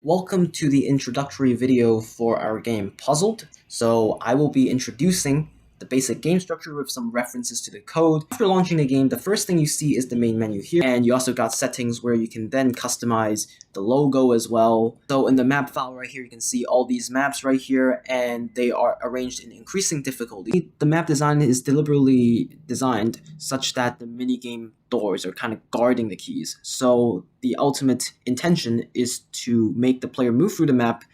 Welcome to the introductory video for our game Puzzled. So I will be introducing the basic game structure with some references to the code. After launching the game, the first thing you see is the main menu here, and you also got settings where you can then customize the logo as well. So in the map file right here, you can see all these maps right here, and they are arranged in increasing difficulty. The map design is deliberately designed such that the minigame doors are kind of guarding the keys. So the ultimate intention is to make the player move through the map,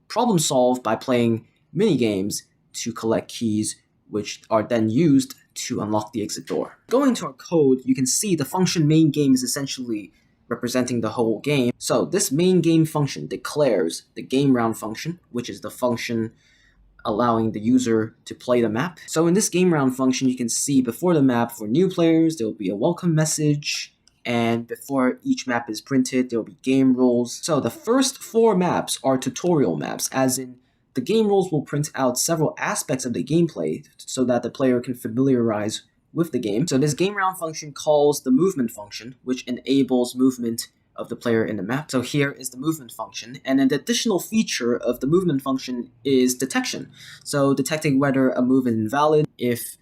problem solve by playing mini games to collect keys, which are then used to unlock the exit door. Going to our code, you can see the function main game is essentially representing the whole game. So this main game function declares the game round function, which is the function allowing the user to play the map. So in this game round function, you can see before the map for new players, there will be a welcome message, and before each map is printed, there will be game rules. So the first 4 maps are tutorial maps, as in the game rules will print out several aspects of the gameplay so that the player can familiarize with the game. So this game round function calls the movement function, which enables movement of the player in the map. So here is the movement function, and an additional feature of the movement function is detection. So detecting whether a move is invalid, if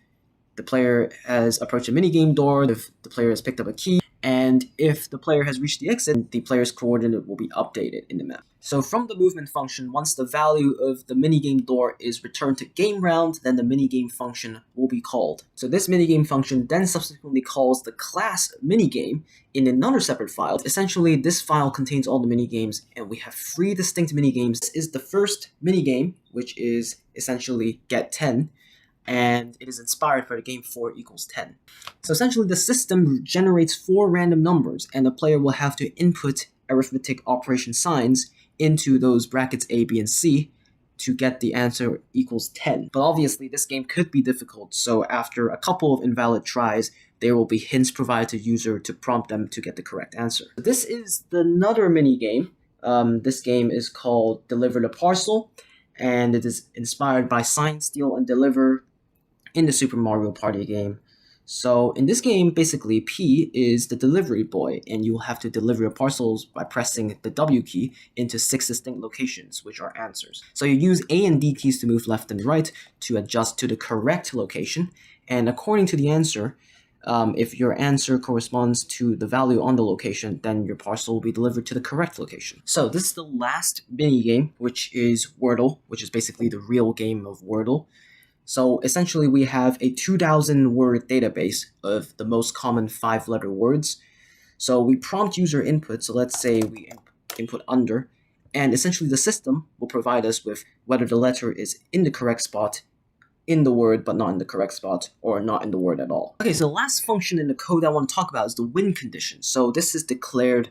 the player has approached a minigame door, if the player has picked up a key, and if the player has reached the exit, the player's coordinate will be updated in the map. So from the movement function, once the value of the minigame door is returned to game round, then the minigame function will be called. So this minigame function then subsequently calls the class minigame in another separate file. Essentially, this file contains all the minigames, and we have 3 distinct minigames. This is the first minigame, which is essentially get 10, and it is inspired by the game 4 equals 10. So essentially, the system generates 4 random numbers, and the player will have to input arithmetic operation signs into those brackets A, B, and C to get the answer equals 10. But obviously, this game could be difficult, so after a couple of invalid tries, there will be hints provided to the user to prompt them to get the correct answer. This is another mini game. This game is called Deliver the Parcel, and it is inspired by Sign, Steal, and Deliver in the Super Mario Party game. So in this game, basically, P is the delivery boy, and you'll have to deliver your parcels by pressing the W key into 6 distinct locations, which are answers. So you use A and D keys to move left and right to adjust to the correct location, and according to the answer, if your answer corresponds to the value on the location, then your parcel will be delivered to the correct location. So this is the last mini game, which is Wordle, which is basically the real game of Wordle. So essentially, we have a 2,000 word database of the most common 5-letter words. So we prompt user input. So let's say we input under, and essentially the system will provide us with whether the letter is in the correct spot in the word, but not in the correct spot, or not in the word at all. Okay, so the last function in the code I want to talk about is the win condition. So this is declared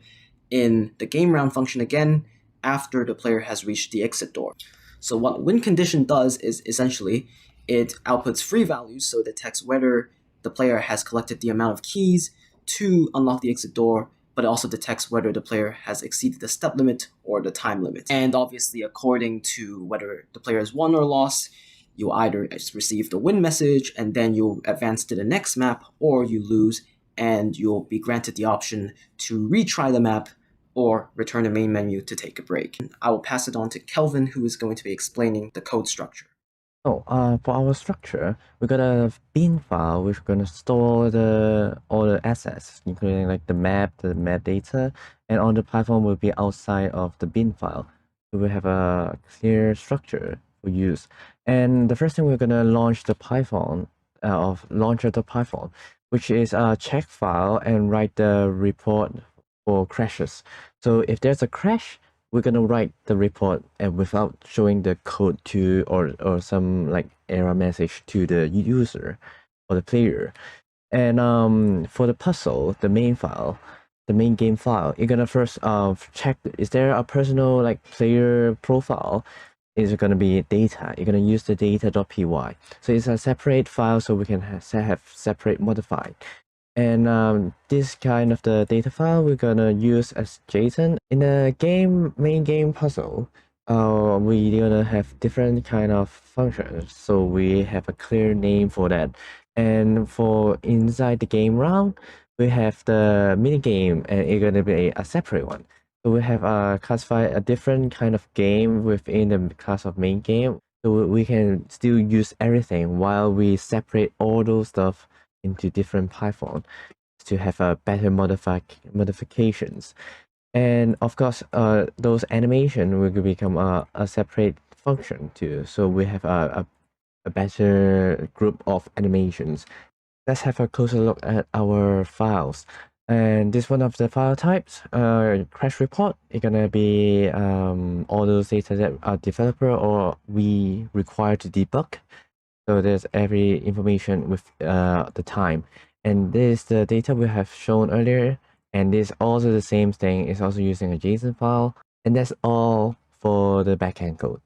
in the game round function again after the player has reached the exit door. So what win condition does is essentially it outputs 3 values, so it detects whether the player has collected the amount of keys to unlock the exit door, but it also detects whether the player has exceeded the step limit or the time limit. And obviously, according to whether the player has won or lost, you either receive the win message and then you'll advance to the next map, or you lose and you'll be granted the option to retry the map or return the main menu to take a break. I will pass it on to Kelvin, who is going to be explaining the code structure. For our structure, we got a bin file which we're gonna store all the assets, including like the map data, and all the Python will be outside of the bin file. So we have a clear structure for use. And the first thing we're gonna launch the Python of launcher.python, which is a check file and write the report for crashes. So if there's a crash, we're gonna write the report and without showing the code to or some like error message to the user or the player. And for the puzzle, the main game file, you're gonna first check, is there a personal like player profile? Is it gonna be data? You're gonna use the data.py. So it's a separate file, so we can have separate modified. And this kind of the data file we're gonna use as JSON. In the main game puzzle, we're gonna have different kind of functions, so we have a clear name for that. And for inside the game round, we have the mini game, and it's gonna be a separate one. So we have classified a different kind of game within the class of main game. So we can still use everything while we separate all those stuff into different Python to have a better modifications. And of course, those animation will become a separate function too. So we have a better group of animations. Let's have a closer look at our files. And this one of the file types, crash report, is gonna be all those data that our developer or we require to debug. So there's every information with the time. And this is the data we have shown earlier. And this also the same thing is also using a JSON file. And that's all for the backend code.